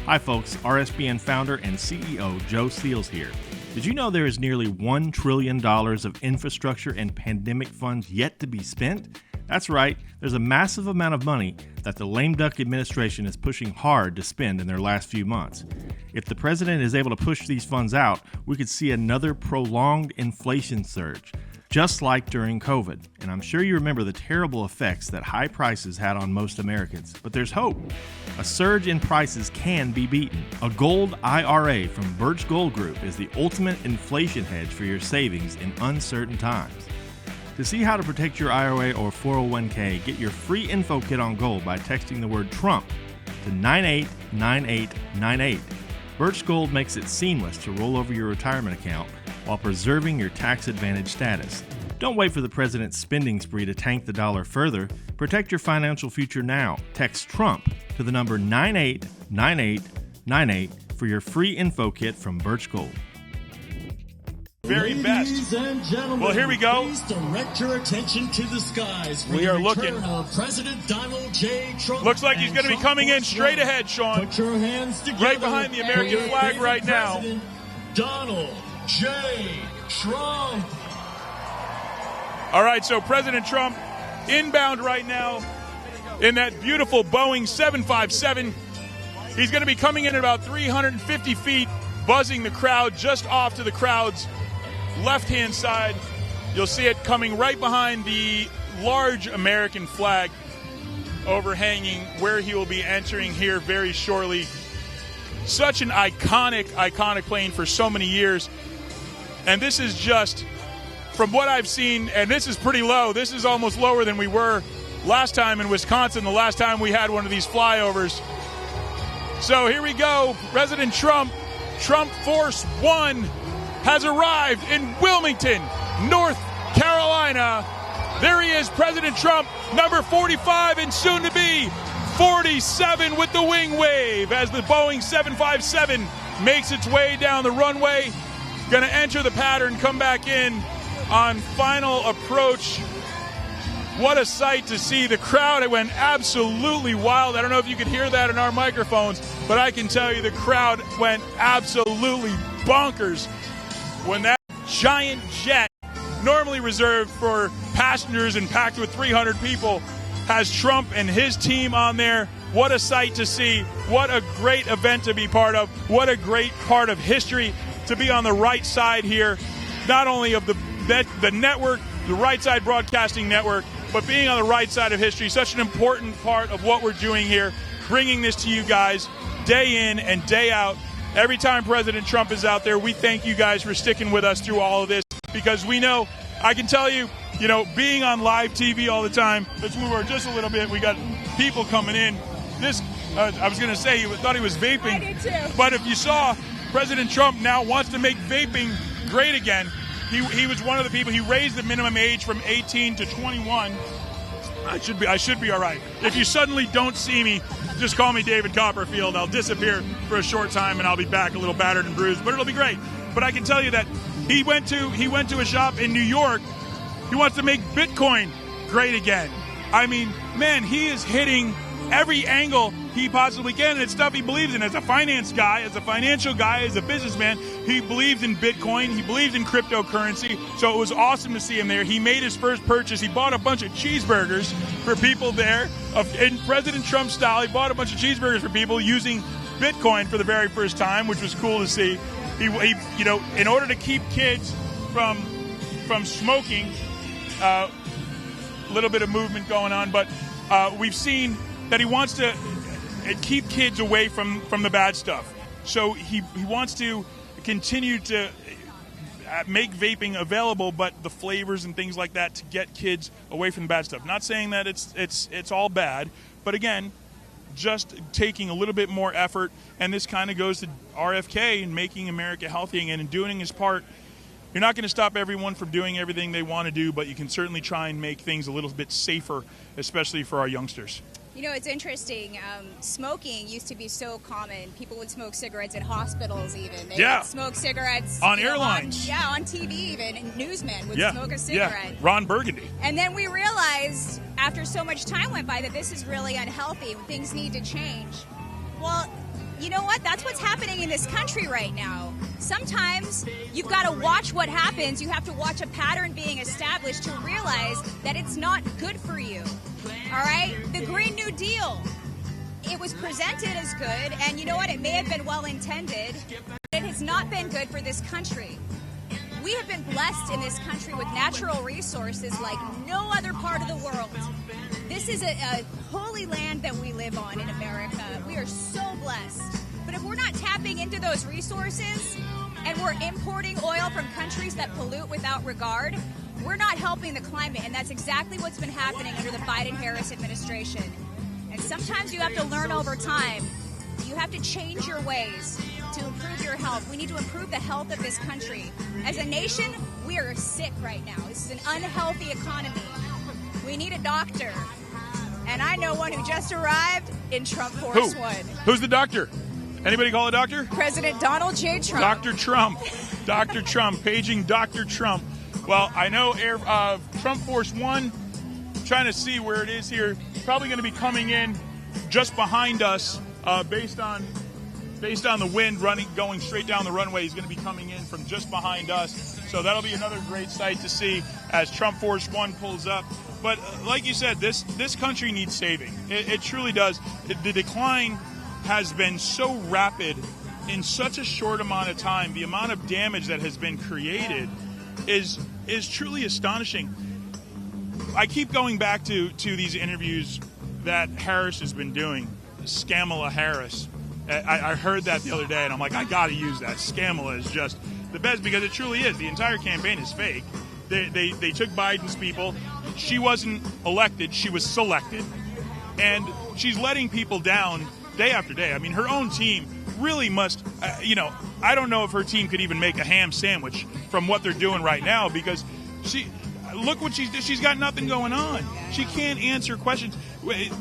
Hi folks, RSBN founder and CEO Joe Seals here. Did you know there is nearly $1 trillion of infrastructure and pandemic funds yet to be spent? That's right, there's a massive amount of money that the lame duck administration is pushing hard to spend in their last few months. If the president is able to push these funds out, we could see another prolonged inflation surge, just like during COVID. And I'm sure you remember the terrible effects that high prices had on most Americans. But there's hope. A surge in prices can be beaten. A gold IRA from Birch Gold Group is the ultimate inflation hedge for your savings in uncertain times. To see how to protect your IRA or 401k, get your free info kit on gold by texting the word Trump to 989898. Birch Gold makes it seamless to roll over your retirement account while preserving your tax advantage status. Don't wait for the president's spending spree to tank the dollar further. Protect your financial future now. Text Trump to the number 989898 for your free info kit from Birch Gold. Very best. Ladies and gentlemen, well, here we go. Please direct your attention to the skies. We are looking. Of President Donald J. Trump. Looks like he's going to be coming in straight ahead, Sean. Put your hands together. Right behind the American flag right now. President Donald J. Trump. All right, so President Trump inbound right now in that beautiful Boeing 757. He's going to be coming in at about 350 feet, buzzing the crowd just off to the crowd's left-hand side. You'll see it coming right behind the large American flag overhanging where he will be entering here very shortly. Such an iconic plane for so many years. And this is just, from what I've seen, and this is pretty low. This is almost lower than we were last time in Wisconsin, the last time we had one of these flyovers. So here we go. President Trump Force One has arrived in Wilmington, North Carolina. There he is, President Trump, number 45 and soon to be 47 with the wing wave as the Boeing 757 makes its way down the runway. Going to enter the pattern, come back in on final approach. What a sight to see. The crowd, it went absolutely wild. I don't know if you could hear that in our microphones, but I can tell you the crowd went absolutely bonkers when that giant jet, normally reserved for passengers and packed with 300 people, has Trump and his team on there. What a sight to see. What a great event to be part of. What a great part of history to be on the right side here, not only of the network, the Right Side Broadcasting Network, but being on the right side of history. Such an important part of what we're doing here, bringing this to you guys day in and day out. Every time President Trump is out there, we thank you guys for sticking with us through all of this, because we know, I can tell you, being on live TV all the time, let's move over just a little bit. We got people coming in. This, I was going to say, you thought he was vaping. I did too. But if you saw, President Trump now wants to make vaping great again. He was one of the people. He raised the minimum age from 18 to 21. I should be all right. If you suddenly don't see me, just call me David Copperfield. I'll disappear for a short time and I'll be back a little battered and bruised, but it'll be great. But I can tell you that he went to a shop in New York. He wants to make Bitcoin great again. I mean, man, he is hitting every angle he possibly can, and it's stuff he believes in. As a finance guy, as a financial guy, as a businessman, he believes in Bitcoin. He believes in cryptocurrency. So it was awesome to see him there. He made his first purchase. He bought a bunch of cheeseburgers for people there. In President Trump style, he bought a bunch of cheeseburgers for people using Bitcoin for the very first time, which was cool to see. He in order to keep kids from smoking, a little bit of movement going on, but we've seen that he wants to keep kids away from the bad stuff. So he wants to continue to make vaping available, but the flavors and things like that to get kids away from the bad stuff. Not saying that it's all bad, but again, just taking a little bit more effort. And this kind of goes to RFK and making America healthy again and doing his part. You're not going to stop everyone from doing everything they want to do, but you can certainly try and make things a little bit safer, especially for our youngsters. You know, it's interesting. Smoking used to be so common. People would smoke cigarettes in hospitals even. They would smoke cigarettes on airlines. On TV even. And newsmen would smoke a cigarette. Yeah. Ron Burgundy. And then we realized, after so much time went by, that this is really unhealthy. Things need to change. Well, know what? That's what's happening in this country right now. Sometimes you've got to watch what happens. You have to watch a pattern being established to realize that it's not good for you. All right? The Green New Deal, it was presented as good, and you know what? It may have been well-intended, but it has not been good for this country. We have been blessed in this country with natural resources like no other part of the world. This is a holy land that we live on in America. We are so blessed. But if we're not tapping into those resources and we're importing oil from countries that pollute without regard, we're not helping the climate. And that's exactly what's been happening under the Biden-Harris administration. And sometimes you have to learn over time. You have to change your ways to improve your health. We need to improve the health of this country. As a nation, we are sick right now. This is an unhealthy economy. We need a doctor. And I know one who just arrived in Trump Force One. Who's the doctor? Anybody call a doctor? President Donald J. Trump. Dr. Trump. Dr. Trump. Paging Dr. Trump. Well, I know Trump Force One, trying to see where it is here. Probably going to be coming in just behind us based on the wind going straight down the runway. He's going to be coming in from just behind us. So that'll be another great sight to see as Trump Force One pulls up. But like you said, this country needs saving. It truly does. The decline has been so rapid in such a short amount of time. The amount of damage that has been created is truly astonishing. I keep going back to these interviews that Harris has been doing. Scamala Harris. I heard that the other day, and I'm like, I got to use that. Scamala is just the best because it truly is. The entire campaign is fake. They took Biden's people. She wasn't elected. She was selected. And she's letting people down day after day. I mean, her own team really must, I don't know if her team could even make a ham sandwich from what they're doing right now because look what she's got nothing going on. She can't answer questions.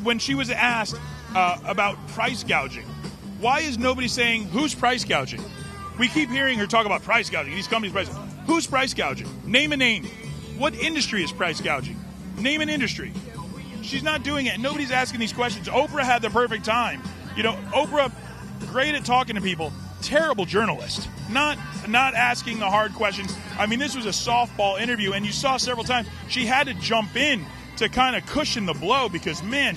When she was asked about price gouging, why is nobody saying, who's price gouging? We keep hearing her talk about price gouging. These companies price gouging. Who's price gouging? Name a name. What industry is price gouging? Name an industry. She's not doing it. Nobody's asking these questions. Oprah had the perfect time. Oprah, great at talking to people. Terrible journalist. Not asking the hard questions. I mean, this was a softball interview, and you saw several times she had to jump in to kind of cushion the blow because, man,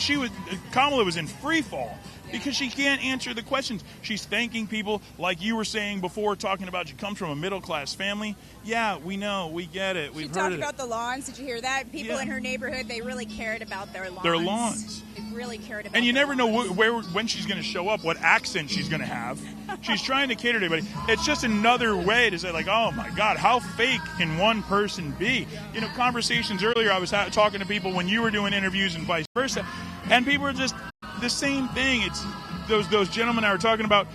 Kamala was in free fall. Because she can't answer the questions. She's thanking people like you were saying before, talking about she comes from a middle-class family. Yeah, we know. We get it. We've heard it. She talked about the lawns. Did you hear that? People in her neighborhood, they really cared about their lawns. Their lawns. They really cared about And you never know lawns. when she's going to show up, what accent she's going to have. She's trying to cater to everybody. It's just another way to say, like, oh, my God, how fake can one person be? Conversations earlier, I was talking to people when you were doing interviews and vice versa, and people were just the same thing. It's those gentlemen I were talking about.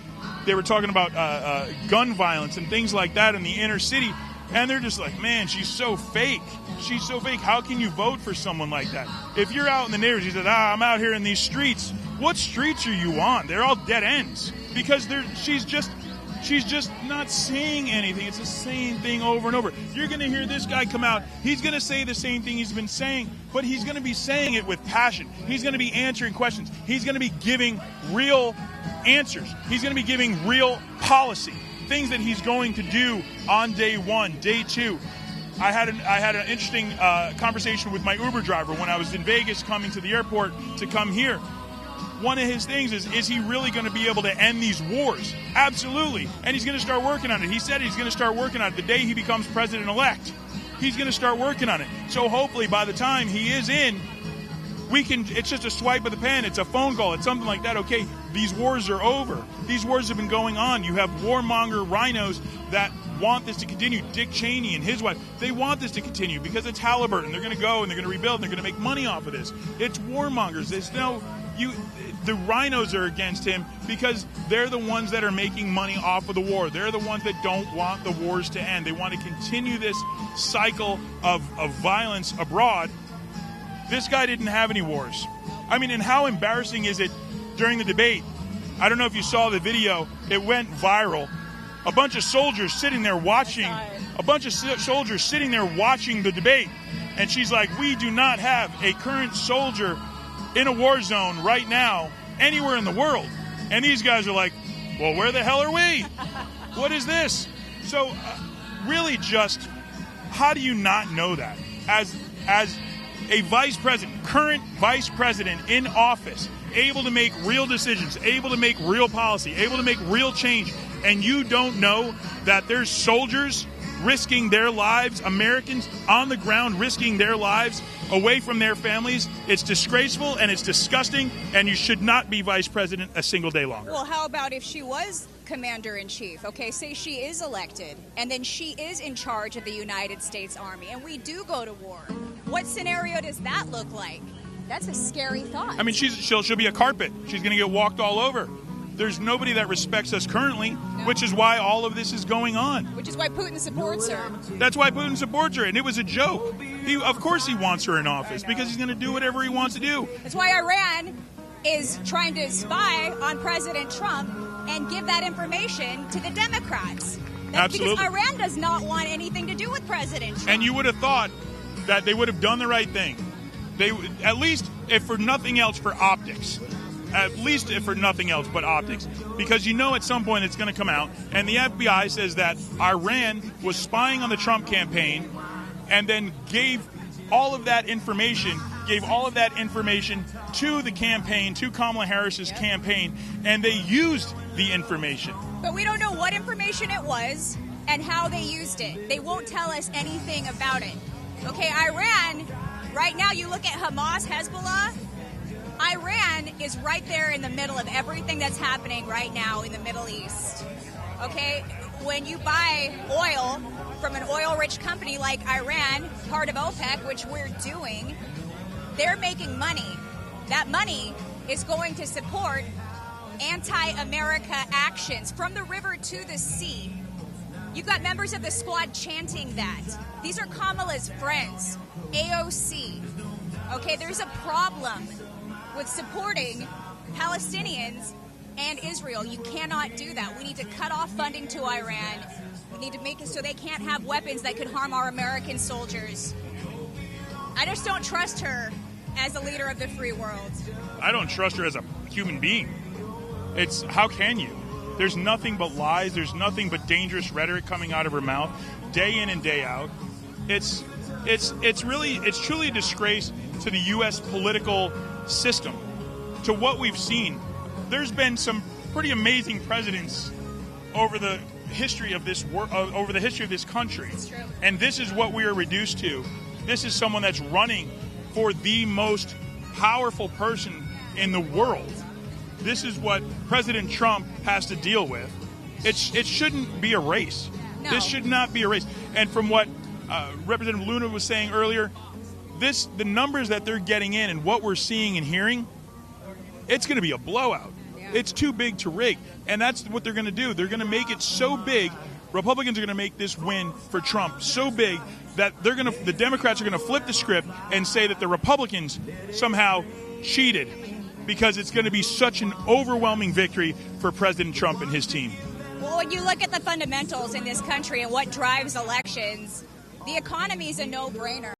They were talking about gun violence and things like that in the inner city, and they're just like, man, she's so fake. She's so fake. How can you vote for someone like that? If you're out in the neighborhood, she said, I'm out here in these streets. What streets are you on? They're all dead ends because she's just not saying anything. It's the same thing over and over. You're going to hear this guy come out. He's going to say the same thing he's been saying, but he's going to be saying it with passion. He's going to be answering questions. He's going to be giving real answers. He's going to be giving real policy, things that he's going to do on day one, day two. I had an interesting conversation with my Uber driver when I was in Vegas coming to the airport to come here. One of his things is he really going to be able to end these wars? Absolutely. And he's going to start working on it. He said he's going to start working on it the day he becomes president-elect. He's going to start working on it. So hopefully by the time he is in, it's just a swipe of the pen. It's a phone call. It's something like that. Okay, these wars are over. These wars have been going on. You have warmonger rhinos that want this to continue. Dick Cheney and his wife, they want this to continue because it's Halliburton. They're going to go and they're going to rebuild and they're going to make money off of this. It's warmongers. The rhinos are against him because they're the ones that are making money off of the war. They're the ones that don't want the wars to end. They want to continue this cycle of violence abroad. This guy didn't have any wars. I mean, and how embarrassing is it during the debate? I don't know if you saw the video. It went viral. A bunch of soldiers sitting there watching. The debate. And she's like, we do not have a current soldier in a war zone right now anywhere in the world. And these guys are like, Well, where the hell are we? What is this? So, really just, how do you not know that? As a vice president, current vice president in office, able to make real decisions, able to make real policy, able to make real change, and you don't know that there's soldiers risking their lives, Americans on the ground risking their lives away from their families. It's disgraceful and it's disgusting, and you should not be vice president a single day longer. Well, how about if she was commander-in-chief? Okay, say she is elected, and then she is in charge of the United States Army, and we do go to war. What scenario does that look like? That's a scary thought. I mean, she'll be a carpet. She's going to get walked all over. There's nobody that respects us currently, which is why all of this is going on. Which is why Putin supports her. That's why Putin supports her, and it was a joke. Of course he wants her in office, because he's going to do whatever he wants to do. That's why Iran is trying to spy on President Trump and give that information to the Democrats. That's Absolutely. Because Iran does not want anything to do with President Trump. And you would have thought that they would have done the right thing. They, at least, if for nothing else, for optics. At least if for nothing else but optics. Because you know at some point it's going to come out, and the FBI says that Iran was spying on the Trump campaign and then gave all of that information to the campaign, to Kamala Harris's campaign, and they used the information. But we don't know what information it was and how they used it. They won't tell us anything about it. Okay, Iran, right now you look at Hamas, Hezbollah, Iran is right there in the middle of everything that's happening right now in the Middle East. Okay? When you buy oil from an oil-rich company like Iran, part of OPEC, which we're doing, they're making money. That money is going to support anti-America actions from the river to the sea. You've got members of the squad chanting that. These are Kamala's friends, AOC. Okay, there's a problem with supporting Palestinians and Israel. You cannot do that. We need to cut off funding to Iran. We need to make it so they can't have weapons that could harm our American soldiers. I just don't trust her as a leader of the free world. I don't trust her as a human being. How can you? There's nothing but lies. There's nothing but dangerous rhetoric coming out of her mouth day in and day out. It's truly a disgrace to the U.S. political system. To what we've seen, there's been some pretty amazing presidents over the history of this country, and this is what we are reduced to. This is someone that's running for the most powerful person in the world. This is what President Trump has to deal with. It shouldn't be a race. No. This should not be a race. And from what Representative Luna was saying earlier, the numbers that they're getting in and what we're seeing and hearing, it's going to be a blowout. Yeah. It's too big to rig. And that's what they're going to do. They're going to make it so big. Republicans are going to make this win for Trump so big that the Democrats are going to flip the script and say that the Republicans somehow cheated, because it's going to be such an overwhelming victory for President Trump and his team. Well, when you look at the fundamentals in this country and what drives elections, the economy is a no-brainer.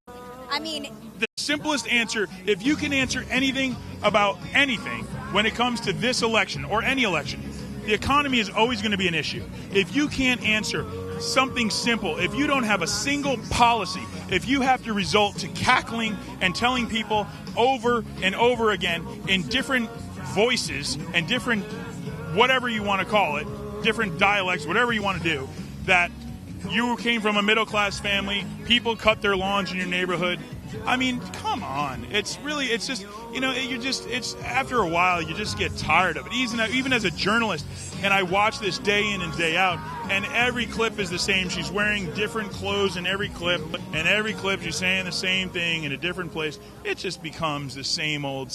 I mean, the simplest answer, if you can answer anything about anything when it comes to this election or any election, the economy is always going to be an issue. If you can't answer something simple, if you don't have a single policy, if you have to resort to cackling and telling people over and over again in different voices and different whatever you want to call it, different dialects, whatever you want to do, that you came from a middle-class family, people cut their lawns in your neighborhood. I mean, come on. It's just, it's after a while, you just get tired of it. Even as a journalist, and I watch this day in and day out, and every clip is the same. She's wearing different clothes in every clip, and every clip she's saying the same thing in a different place. It just becomes the same old,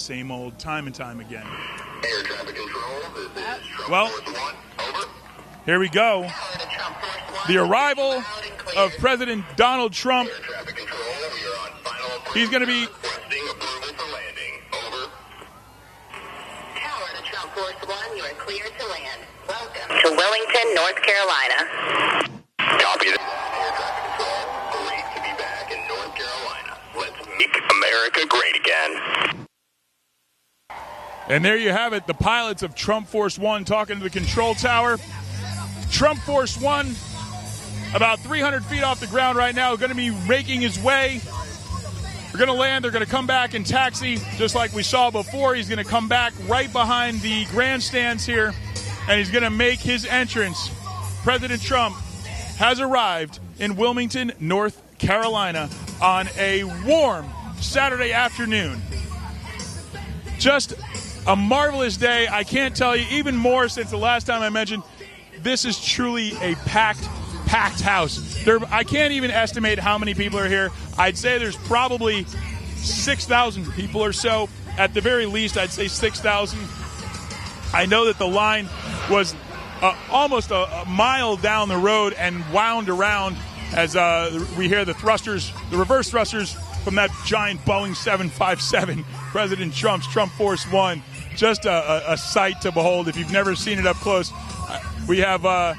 time and time again. Air traffic control, this is Trump Well, Force 1, over. Here we go. Trump Force 1, The arrival of President Donald Trump. Air traffic control, we are on final approval. He's going to be... Requesting approval for landing, over. Tower to Trump Force 1, you are clear to land. Welcome to Wilmington, North Carolina. Copy that. Air traffic control, great to be back in North Carolina. Let's make America great again. And there you have it, the pilots of Trump Force One talking to the control tower. Trump Force One, about 300 feet off the ground right now, going to be making his way. They're going to land, they're going to come back and taxi, just like we saw before. He's going to come back right behind the grandstands here, and he's going to make his entrance. President Trump has arrived in Wilmington, North Carolina on a warm Saturday afternoon. Just a marvelous day. I can't tell you even more since the last time I mentioned, this is truly a packed house. I can't even estimate how many people are here. I'd say there's probably 6,000 people or so. At the very least, I'd say 6,000. I know that the line was almost a mile down the road and wound around as we hear the reverse thrusters from that giant Boeing 757, President Trump's Trump Force One. Just a sight to behold if you've never seen it up close. We have,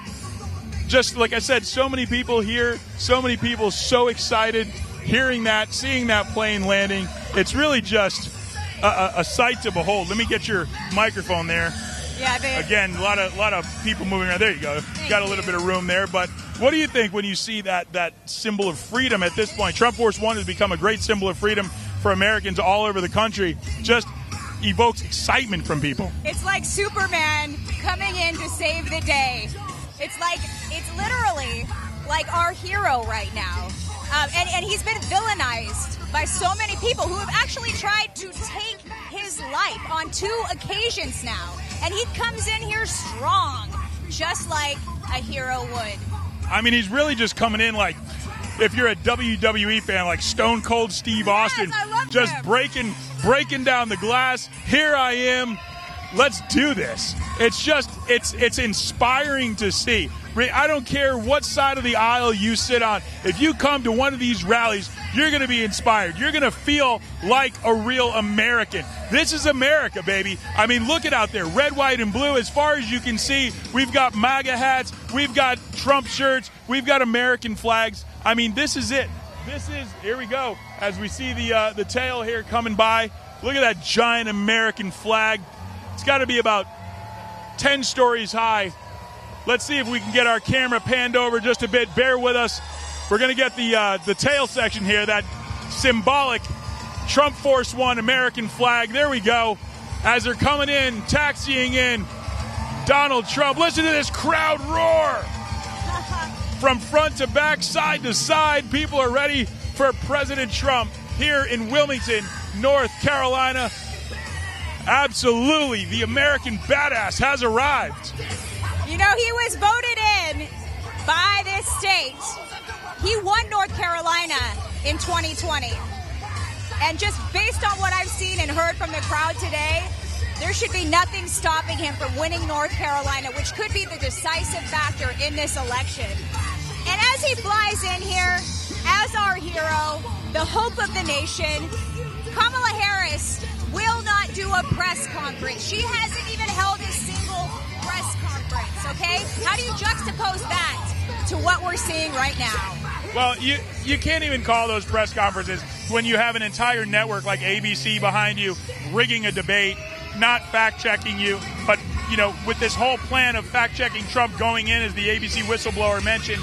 just like I said, so many people here, so many people so excited, hearing that, seeing that plane landing. It's really just a sight to behold. Let me get your microphone there. Yeah, again, a lot of people moving around. There you go. Got a little bit of room there. But what do you think when you see that symbol of freedom at this point? Trump Force One has become a great symbol of freedom for Americans all over the country. Just evokes excitement from people. It's like Superman coming in to save the day. It's literally like our hero right now. And he's been villainized by so many people who have actually tried to take his life on 2 occasions now. And he comes in here strong, just like a hero would. I mean, he's really just coming in like, if you're a WWE fan, like Stone Cold Steve Austin, I love just him. breaking down the glass. Here I am. Let's do this. It's just, it's inspiring to see. I don't care what side of the aisle you sit on. If you come to one of these rallies, you're going to be inspired. You're going to feel like a real American. This is America, baby. I mean, look it out there. Red, white, and blue. As far as you can see, we've got MAGA hats. We've got Trump shirts. We've got American flags. I mean, this is it. Here we go. As we see the tail here coming by. Look at that giant American flag. It's got to be about 10 stories high. Let's see if we can get our camera panned over just a bit. Bear with us. We're going to get the tail section here, that symbolic Trump Force One American flag. There we go. As they're coming in, taxiing in, Donald Trump. Listen to this crowd roar. From front to back, side to side, people are ready for President Trump here in Wilmington, North Carolina. Absolutely, the American badass has arrived. You know, he was voted in by this state. He won North Carolina in 2020. And just based on what I've seen and heard from the crowd today, there should be nothing stopping him from winning North Carolina, which could be the decisive factor in this election. And as he flies in here, as our hero, the hope of the nation, Kamala Harris will not do a press conference. She hasn't even held a single press conference, okay? How do you juxtapose that to what we're seeing right now? Well, you can't even call those press conferences when you have an entire network like ABC behind you rigging a debate, not fact-checking you, but, you know, with this whole plan of fact-checking Trump going in, as the ABC whistleblower mentioned,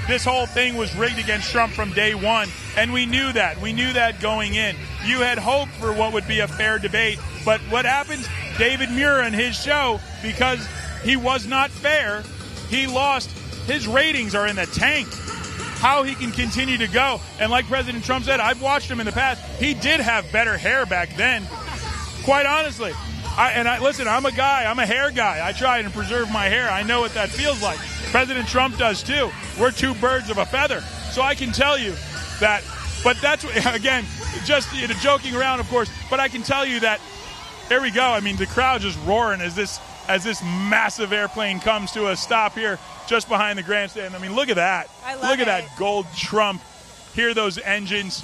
this whole thing was rigged against Trump from day one, and we knew that. We knew that going in. You had hoped for what would be a fair debate, but what happened? David Muir and his show, because he was not fair, he lost. His ratings are in the tank. How he can continue to go. And like President Trump said, I've watched him in the past. He did have better hair back then, quite honestly. Listen, I'm a guy. I'm a hair guy. I try and preserve my hair. I know what that feels like. President Trump does too. We're two birds of a feather. So I can tell you that. But that's, again, just joking around, of course. But I can tell you that, there we go. I mean, the crowd just roaring as this massive airplane comes to a stop here just behind the grandstand. I mean, look at that. Look at that gold Trump. Hear those engines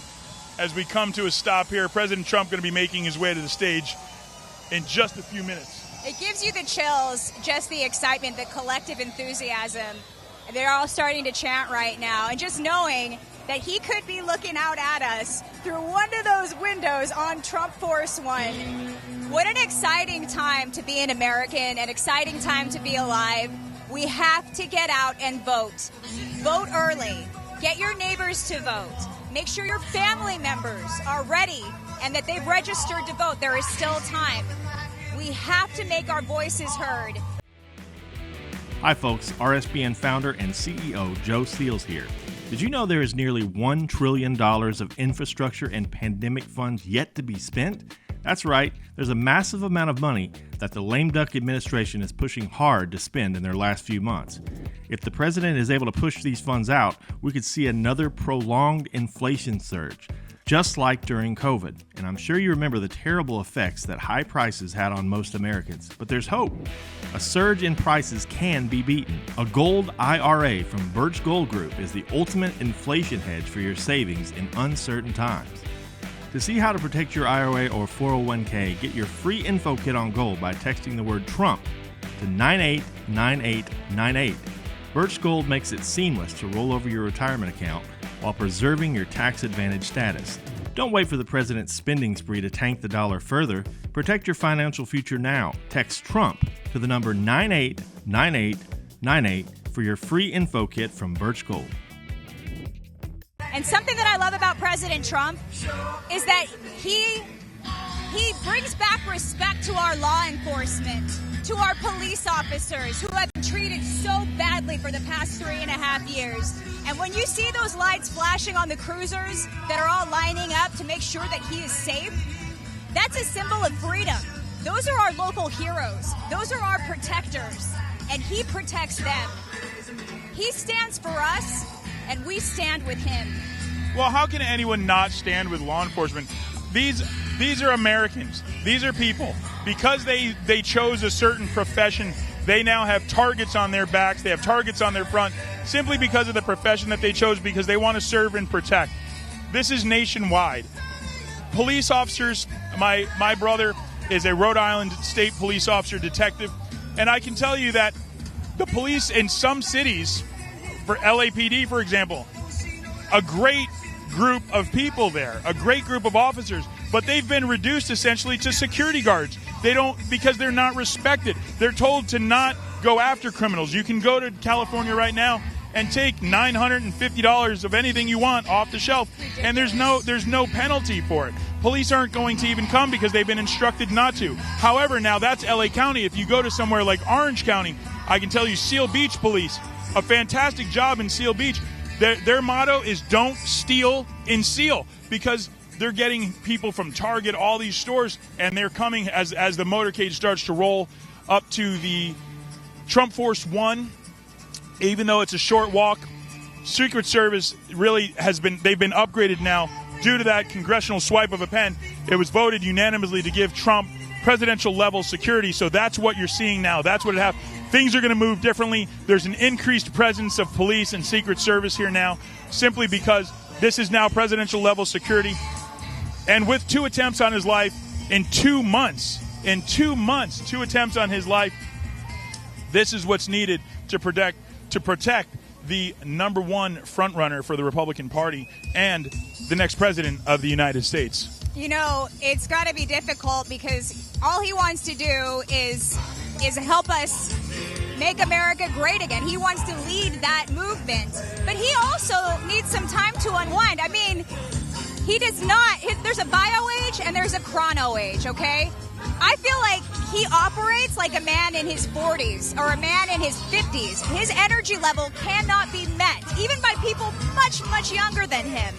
as we come to a stop here. President Trump going to be making his way to the stage in just a few minutes. It gives you the chills, just the excitement, the collective enthusiasm. They're all starting to chant right now. And just knowing that he could be looking out at us through one of those windows on Trump Force One. What an exciting time to be an American, an exciting time to be alive. We have to get out and vote. Vote early. Get your neighbors to vote. Make sure your family members are ready and that they've registered to vote. There is still time. We have to make our voices heard. Hi folks, RSBN founder and CEO Joe Seals here. Did you know there is nearly $1 trillion of infrastructure and pandemic funds yet to be spent? That's right, there's a massive amount of money that the lame duck administration is pushing hard to spend in their last few months. If the president is able to push these funds out, we could see another prolonged inflation surge, just like during COVID. And I'm sure you remember the terrible effects that high prices had on most Americans. But there's hope. A surge in prices can be beaten. A gold IRA from Birch Gold Group is the ultimate inflation hedge for your savings in uncertain times. To see how to protect your IRA or 401k, get your free info kit on gold by texting the word Trump to 989898. Birch Gold makes it seamless to roll over your retirement account while preserving your tax advantage status. Don't wait for the president's spending spree to tank the dollar further. Protect your financial future now. Text Trump to the number 989898 for your free info kit from Birch Gold. And something that I love about President Trump is that he brings back respect to our law enforcement, to our police officers who have been treated so badly for the past 3.5 years. And when you see those lights flashing on the cruisers that are all lining up to make sure that he is safe, that's a symbol of freedom. Those are our local heroes. Those are our protectors. And he protects them. He stands for us, and we stand with him. Well, how can anyone not stand with law enforcement? These are Americans. These are people. Because they chose a certain profession, they now have targets on their backs. They have targets on their front simply because of the profession that they chose, because they want to serve and protect. This is nationwide. Police officers, my brother is a Rhode Island State police officer detective, and I can tell you that the police in some cities, for LAPD, for example, a great group of people there, a great group of officers, but they've been reduced essentially to security guards. Because they're not respected. They're told to not go after criminals. You can go to California right now and take $950 of anything you want off the shelf, and there's no penalty for it. Police aren't going to even come because they've been instructed not to. However, now that's LA County. If you go to somewhere like Orange County, I can tell you Seal Beach Police, a fantastic job in Seal Beach. Their motto is don't steal in Seal, because they're getting people from Target, all these stores, and they're coming as the motorcade starts to roll up to the Trump Force 1. Even though it's a short walk, Secret Service really they've been upgraded now due to that congressional swipe of a pen. It was voted unanimously to give Trump presidential level security. So that's what you're seeing now. That's what it happened. Things are going to move differently. There's an increased presence of police and Secret Service here now, simply because this is now presidential level security. And with 2 attempts on his life in 2 months, 2 attempts on his life, this is what's needed to protect the number one frontrunner for the Republican Party and the next president of the United States. You know, it's got to be difficult because all he wants to do is help us make America great again. He wants to lead that movement. But he also needs some time to unwind. I mean, he does not. There's a bio age and there's a chrono age, okay? I feel like he operates like a man in his 40s or a man in his 50s. His energy level cannot be met, even by people much, much younger than him.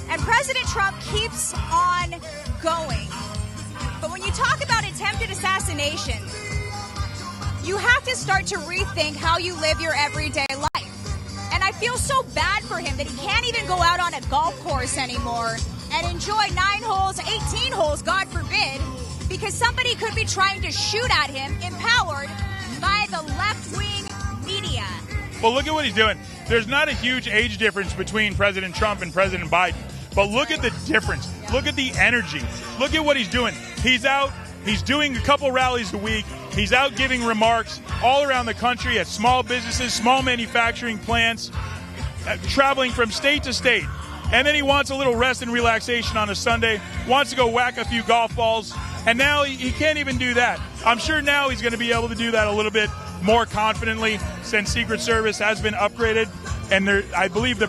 And President Trump keeps on going. But when you talk about attempted assassination, you have to start to rethink how you live your everyday life. And I feel so bad for him that he can't even go out on a golf course anymore and enjoy 9 holes, 18 holes, God forbid, because somebody could be trying to shoot at him, empowered by the left-wing media. Well, look at what he's doing. There's not a huge age difference between President Trump and President Biden, but look at the difference. Look at the energy. Look at what he's doing. He's out. He's doing a couple rallies a week. He's out giving remarks all around the country at small businesses, small manufacturing plants, traveling from state to state. And then he wants a little rest and relaxation on a Sunday, wants to go whack a few golf balls, and now he can't even do that. I'm sure now he's going to be able to do that a little bit more confidently since Secret Service has been upgraded. And I believe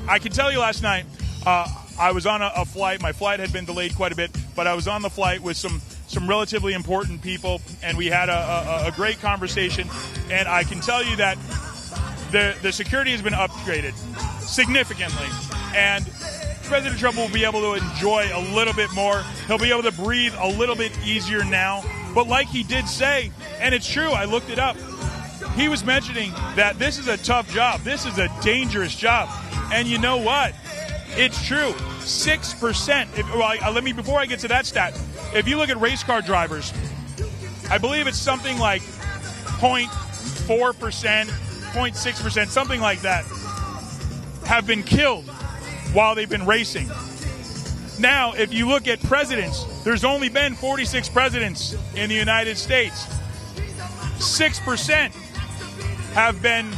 I can tell you last night, I was on a flight. My flight had been delayed quite a bit, but I was on the flight with some relatively important people, and we had a great conversation. And I can tell you that the security has been upgraded significantly, and President Trump will be able to enjoy a little bit more. He'll be able to breathe a little bit easier now. But like he did say, and it's true, I looked it up, he was mentioning that this is a tough job. This is a dangerous job. And you know what? It's true. 6%. Before I get to that stat, if you look at race car drivers, I believe it's something like 0.4%, 0.6%, something like that, have been killed while they've been racing. Now, if you look at presidents, there's only been 46 presidents in the United States. 6% have been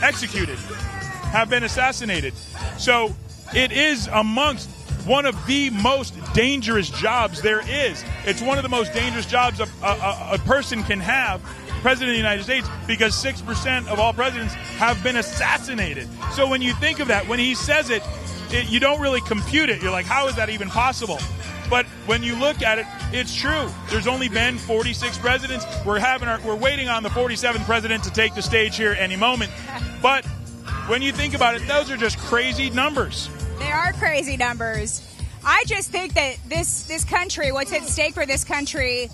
executed, have been assassinated. So it is amongst one of the most dangerous jobs there is. It's one of the most dangerous jobs a person can have, president of the United States, because 6% of all presidents have been assassinated. So when you think of that, when he says it, you don't really compute it. You're like, how is that even possible? But when you look at it, it's true. There's only been 46 presidents. We're waiting on the 47th president to take the stage here any moment. But when you think about it, those are just crazy numbers. They are crazy numbers. I just think that this country, what's at stake for this country,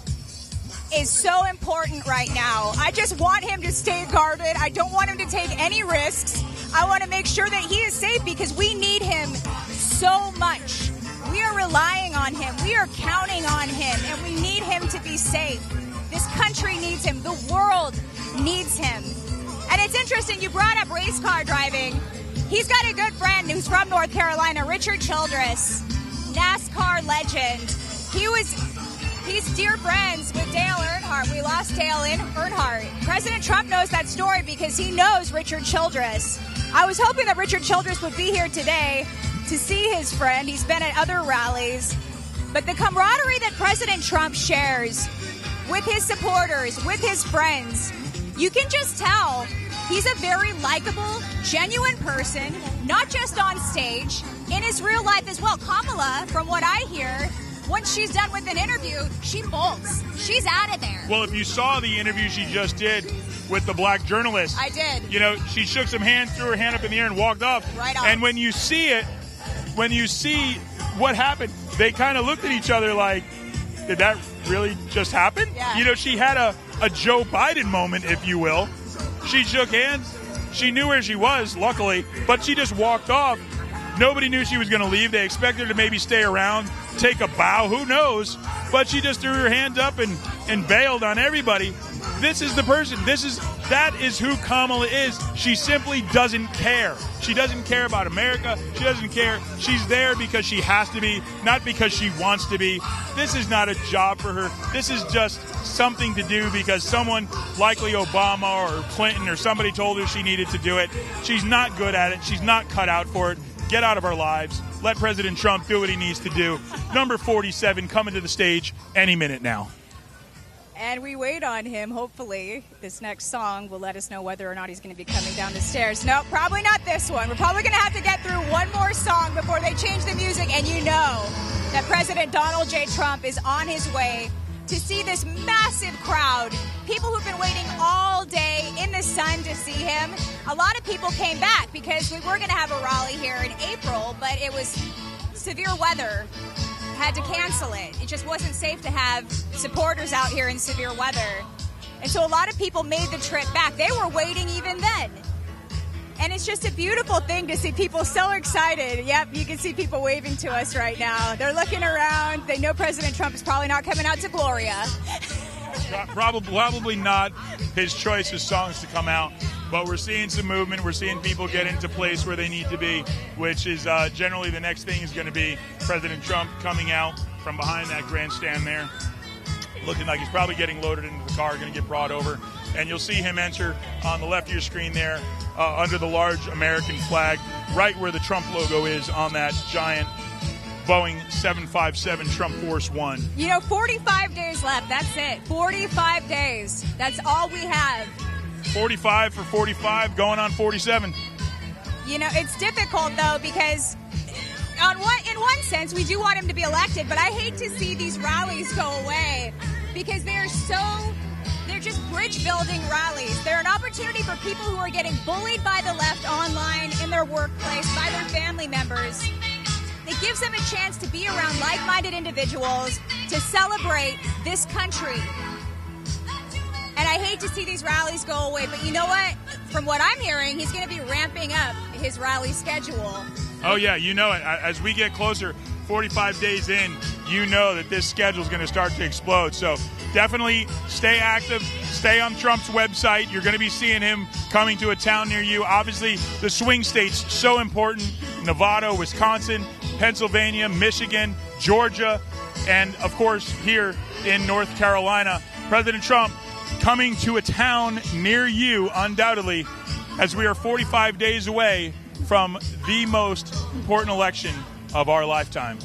is so important right now. I just want him to stay guarded. I don't want him to take any risks. I want to make sure that he is safe because we need him so much. We are relying on him. We are counting on him, and we need him to be safe. This country needs him. The world needs him. And it's interesting, you brought up race car driving. He's got a good friend who's from North Carolina, Richard Childress, NASCAR legend. He's dear friends with Dale Earnhardt. We lost Dale Earnhardt. President Trump knows that story because he knows Richard Childress. I was hoping that Richard Childress would be here today to see his friend. He's been at other rallies. But the camaraderie that President Trump shares with his supporters, with his friends, you can just tell he's a very likable, genuine person, not just on stage, in his real life as well. Kamala, from what I hear, once she's done with an interview, she bolts. She's out of there. Well, if you saw the interview she just did with the black journalist. I did. You know, she shook some hands, threw her hand up in the air, and walked off. Right on. And when you see it, when you see what happened, they kind of looked at each other like, did that really just happen? Yeah. You know, she had a Joe Biden moment, if you will. She shook hands. She knew where she was, luckily, but she just walked off. Nobody knew she was going to leave. They expected her to maybe stay around, take a bow, who knows? But she just threw her hands up and bailed on everybody. This is the person. That is who Kamala is. She simply doesn't care. She doesn't care about America. She doesn't care. She's there because she has to be, not because she wants to be. This is not a job for her. This is just something to do because someone, likely Obama or Clinton or somebody, told her she needed to do it. She's not good at it. She's not cut out for it. Get out of our lives. Let President Trump do what he needs to do. Number 47 coming to the stage any minute now. And we wait on him. Hopefully, this next song will let us know whether or not he's going to be coming down the stairs. No, probably not this one. We're probably going to have to get through one more song before they change the music. And you know that President Donald J. Trump is on his way to see this massive crowd. People who've been waiting all day in the sun to see him. A lot of people came back because we were going to have a rally here in April, but it was severe weather. Had to cancel it. It just wasn't safe to have supporters out here in severe weather. And so a lot of people made the trip back. They were waiting even then. And it's just a beautiful thing to see people so excited. Yep, you can see people waving to us right now. They're looking around. They know President Trump is probably not coming out to Gloria. Probably not his choice of songs to come out. But we're seeing some movement. We're seeing people get into place where they need to be, which is generally the next thing is going to be President Trump coming out from behind that grandstand there, looking like he's probably getting loaded into the car, going to get brought over. And you'll see him enter on the left of your screen there under the large American flag, right where the Trump logo is on that giant Boeing 757 Trump Force One. 45 days left. That's it. 45 days. That's all we have. 45 for 45, going on 47. It's difficult, though, because in one sense, we do want him to be elected, but I hate to see these rallies go away because they're just bridge-building rallies. They're an opportunity for people who are getting bullied by the left online, in their workplace, by their family members. It gives them a chance to be around like-minded individuals to celebrate this country. And I hate to see these rallies go away, but you know what? From what I'm hearing, he's going to be ramping up his rally schedule. Oh, yeah, you know it. As we get closer, 45 days in, you know that this schedule is going to start to explode. So definitely stay active, stay on Trump's website. You're going to be seeing him coming to a town near you. Obviously, the swing states, so important. Nevada, Wisconsin, Pennsylvania, Michigan, Georgia, and, of course, here in North Carolina. President Trump coming to a town near you, undoubtedly, as we are 45 days away from the most important election of our lifetime.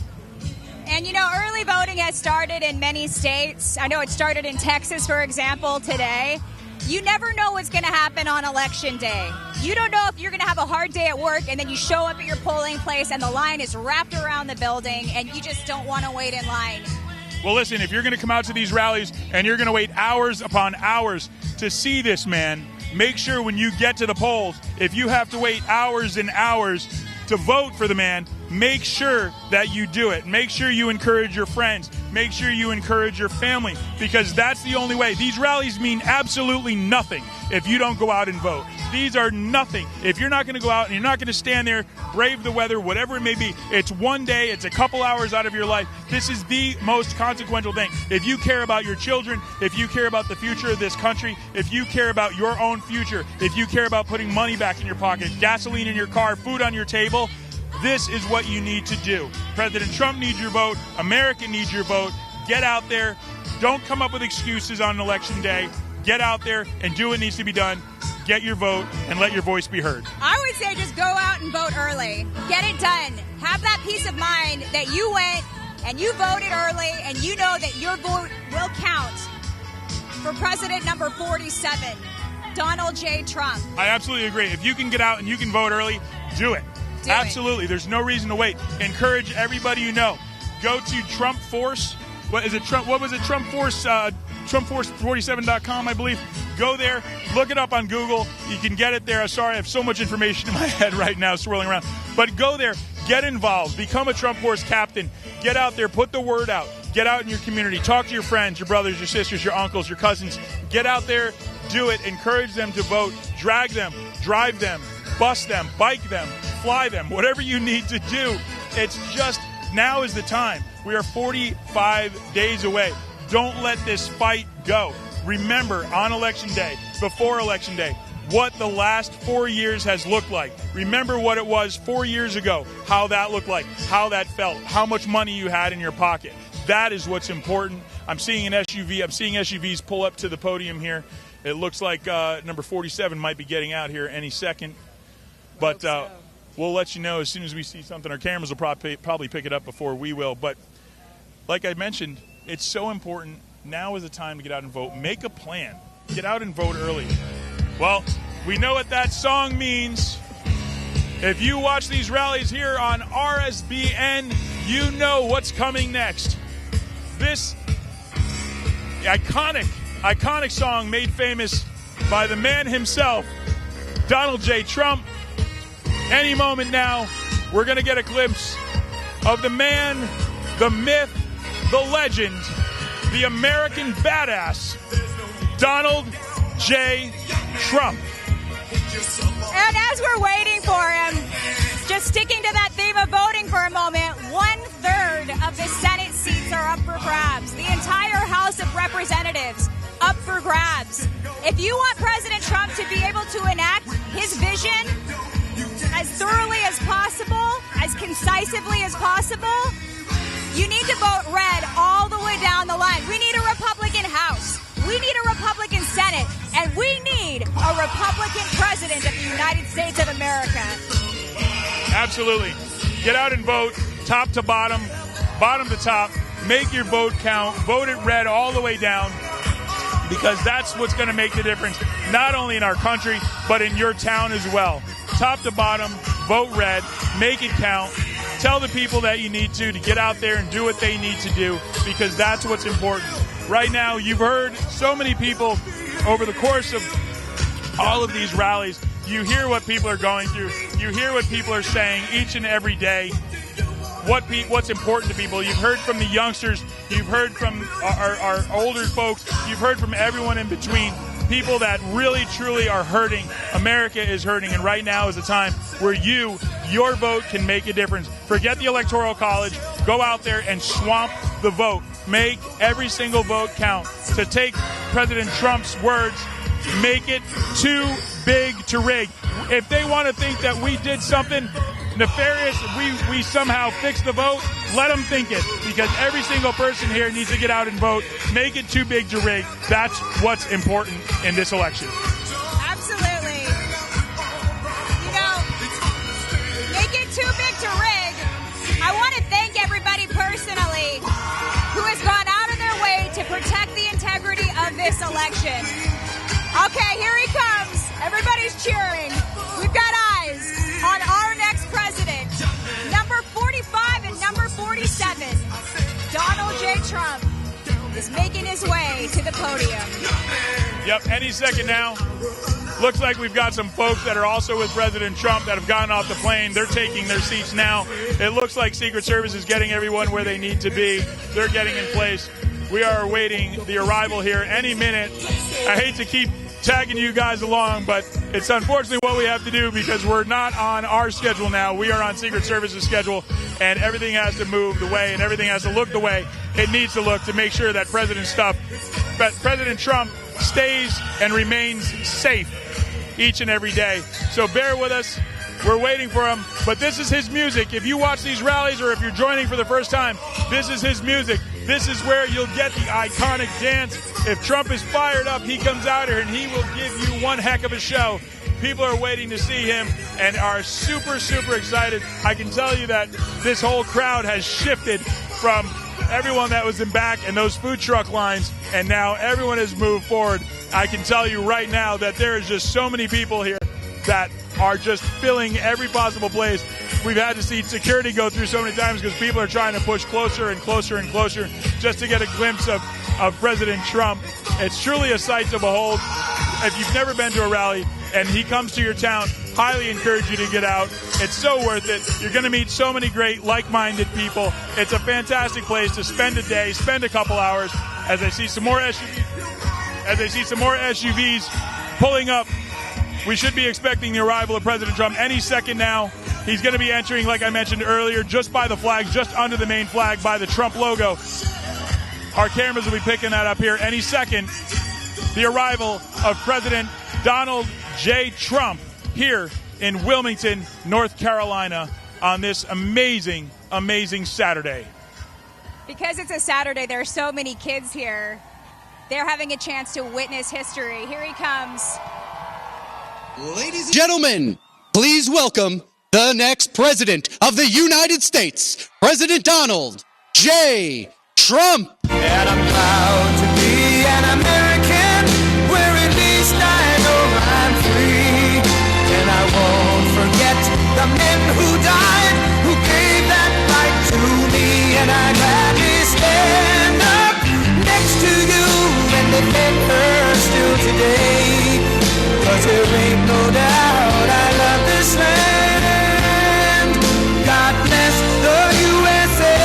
And, early voting has started in many states. I know it started in Texas, for example, today. You never know what's going to happen on Election Day. You don't know if you're going to have a hard day at work and then you show up at your polling place and the line is wrapped around the building and you just don't want to wait in line. Well, listen, if you're going to come out to these rallies and you're going to wait hours upon hours to see this man, make sure when you get to the polls, if you have to wait hours and hours to vote for the man, make sure that you do it. Make sure you encourage your friends. Make sure you encourage your family, because that's the only way. These rallies mean absolutely nothing if you don't go out and vote. These are nothing. If you're not going to go out and you're not going to stand there, brave the weather, whatever it may be, it's one day, it's a couple hours out of your life. This is the most consequential thing. If you care about your children, if you care about the future of this country, if you care about your own future, if you care about putting money back in your pocket, gasoline in your car, food on your table, this is what you need to do. President Trump needs your vote. America needs your vote. Get out there. Don't come up with excuses on Election Day. Get out there and do what needs to be done. Get your vote and let your voice be heard. I would say just go out and vote early. Get it done. Have that peace of mind that you went and you voted early and you know that your vote will count for President number 47, Donald J. Trump. I absolutely agree. If you can get out and you can vote early, do it. Absolutely. There's no reason to wait. Encourage everybody you know. Go to Trump Force. What is it? What was it? Trump Force. TrumpForce47.com, I believe. Go there. Look it up on Google. You can get it there. I'm sorry, I have so much information in my head right now swirling around. But go there. Get involved. Become a Trump Force captain. Get out there. Put the word out. Get out in your community. Talk to your friends, your brothers, your sisters, your uncles, your cousins. Get out there. Do it. Encourage them to vote. Drag them. Drive them. Bus them. Bike them. Fly them. Whatever you need to do. It's just now is the time. We are 45 days away. Don't let this fight go. Remember, on Election Day, before Election Day, what the last 4 years has looked like. Remember what it was 4 years ago, how that looked like, how that felt, how much money you had in your pocket. That is what's important. I'm seeing an SUV. I'm seeing SUVs pull up to the podium here. It looks like number 47 might be getting out here any second. But we'll let you know as soon as we see something. Our cameras will probably pick it up before we will. But like I mentioned, it's so important. Now is the time to get out and vote. Make a plan. Get out and vote early. Well, we know what that song means. If you watch these rallies here on RSBN, you know what's coming next. This iconic song made famous by the man himself, Donald J. Trump. Any moment now, we're going to get a glimpse of the man, the myth, the legend, the American badass, Donald J. Trump. And as we're waiting for him, just sticking to that theme of voting for a moment, 1/3 of the Senate seats are up for grabs. The entire House of Representatives up for grabs. If you want President Trump to be able to enact his vision as thoroughly as possible, as concisely as possible, you need to vote red all the way down the line. We need a Republican House. We need a Republican Senate. And we need a Republican president. President of the United States of America. Absolutely. Get out and vote, top to bottom, bottom to top. Make your vote count. Vote it red all the way down, because that's what's going to make the difference, not only in our country, but in your town as well. Top to bottom, vote red, make it count. Tell the people that you need to get out there and do what they need to do, because that's what's important. Right now, you've heard so many people over the course of all of these rallies. You hear what people are going through. You hear what people are saying each and every day. What's important to people. You've heard from the youngsters. You've heard from our older folks. You've heard from everyone in between. People that really, truly are hurting. America is hurting, and right now is a time where your vote can make a difference. Forget the Electoral College. Go out there and swamp the vote. Make every single vote count. To take President Trump's words, make it too big to rig. If they want to think that we did something nefarious, we somehow fixed the vote, let them think it, because every single person here needs to get out and vote. Make it too big to rig. That's what's important in this election. Absolutely. You know, make it too big to rig. I want to thank everybody personally who has gone out of their way to protect the integrity of this election. Okay, here he comes. Everybody's cheering. We've got eyes on our next president. Number 45 and number 47, Donald J. Trump, is making his way to the podium. Yep, any second now. Looks like we've got some folks that are also with President Trump that have gotten off the plane. They're taking their seats now. It looks like Secret Service is getting everyone where they need to be. They're getting in place. We are awaiting the arrival here any minute. I hate to keep tagging you guys along, but it's unfortunately what we have to do, because we're not on our schedule now. We are on Secret Service's schedule, and everything has to move the way and everything has to look the way it needs to look to make sure that President Trump stays and remains safe each and every day. So bear with us. We're waiting for him, but this is his music. If you watch these rallies, or if you're joining for the first time, this is his music. This is where you'll get the iconic dance. If Trump is fired up, he comes out here and he will give you one heck of a show. People are waiting to see him and are super, super excited. I can tell you that this whole crowd has shifted from everyone that was in back and those food truck lines, and now everyone has moved forward. I can tell you right now that there is just so many people here that are just filling every possible place. We've had to see security go through so many times because people are trying to push closer and closer and closer just to get a glimpse of President Trump. It's truly a sight to behold. If you've never been to a rally and he comes to your town, highly encourage you to get out. It's so worth it. You're going to meet so many great, like-minded people. It's a fantastic place to spend a day, spend a couple hours. As I see some more SUVs pulling up, we should be expecting the arrival of President Trump any second now. He's going to be entering, like I mentioned earlier, just by the flag, just under the main flag, by the Trump logo. Our cameras will be picking that up here any second. The arrival of President Donald J. Trump here in Wilmington, North Carolina, on this amazing, amazing Saturday. Because it's a Saturday, there are so many kids here. They're having a chance to witness history. Here he comes. Ladies and gentlemen, please welcome the next president of the United States, President Donald J. Trump. And I'm proud to be an American, where at least I know I'm free. And I won't forget the men who died, who gave that right to me. And I gladly stand up next to you and defend her still today. 'Cause there ain't no doubt I love this land. God bless the USA.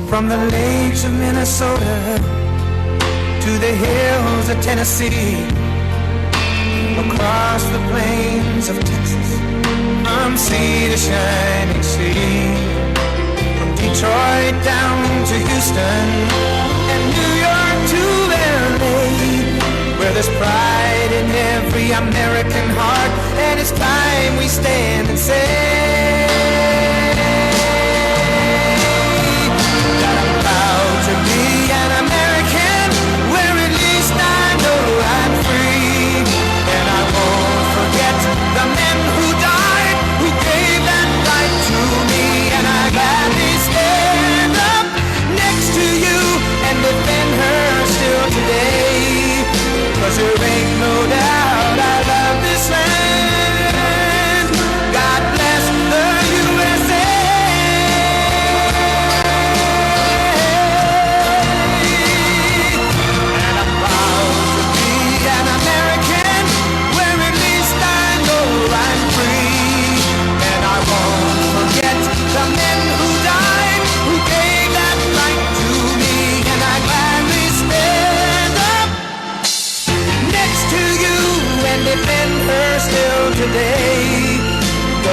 From the lakes of Minnesota to the hills of Tennessee, across the plains of Texas, from sea to shining sea, from Detroit down to Houston and New York to LA, where there's pride in every American heart, and it's time we stand and say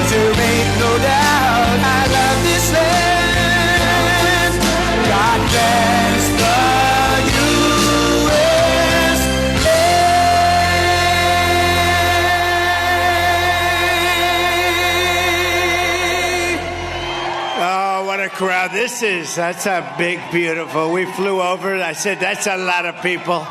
'cause there ain't no doubt I love this land. God bless the What a crowd this is. That's a big, beautiful. We flew over. I said, that's a lot of people.